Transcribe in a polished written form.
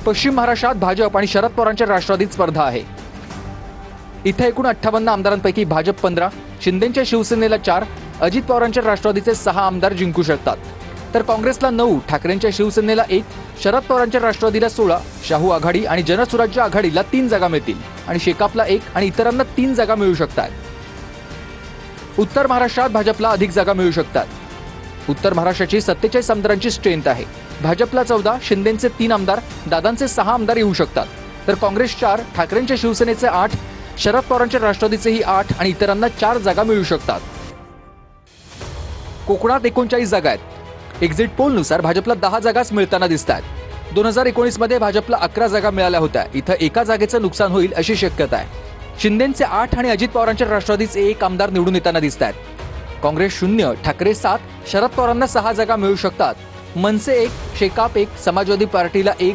पश्चिम महाराष्ट्रात भाजप आणि शरद पवारांच्या राष्ट्रवादीत स्पर्धा आहे। इथे एकूण 58 आमदारांपैकी भाजप 15, शिंदेच्या शिवसेनेला 4, अजित पवारांच्या राष्ट्रवादीचे 6 आमदार जिंकू शकतात, तर काँग्रेसला 9, ठाकरेंच्या शिवसेनेला 1, शरद पवारांच्या राष्ट्रवादीला 16, शाहू आघाडी आणि जनसुराज्य आघाडीला 3 जागा मिळतील आणि शेकापला 1 आणि इतरांना 3 जागा मिळू शकतात। उत्तर महाराष्ट्रात भाजपला अधिक जागा मिळू शकतात। उत्तर महाराष्ट्राची 47 आमदारांची स्ट्रेंथ आहे। भाजपला 14, शिंदेचे 3 आमदार, दादांचे 6 आमदार येऊ शकतात, तर काँग्रेस 4, ठाकरेंच्या शिवसेनेचे 8, शरद पवारांच्या राष्ट्रवादीचेही 8 आणि इतरांना 4 जागा मिळू शकतात। कोकणात 39 जागा आहेत। एक्झिट पोलनुसार भाजपला 10 जागाच मिळताना दिसतात। 2019 मध्ये भाजपला 11 जागा मिळाल्या होत्या। इथं एका जागेचं नुकसान होईल अशी शक्यता आहे। शिंदेचे 8 आणि अजित पवारांच्या राष्ट्रवादीचे 1 आमदार निवडून येताना दिसतात। काँग्रेस 0, ठाकरे 7, शरद पवारांना 6 जागा मिळू शकतात। मनसे 1, शेकाप 1, समाजवादी पार्टीला 1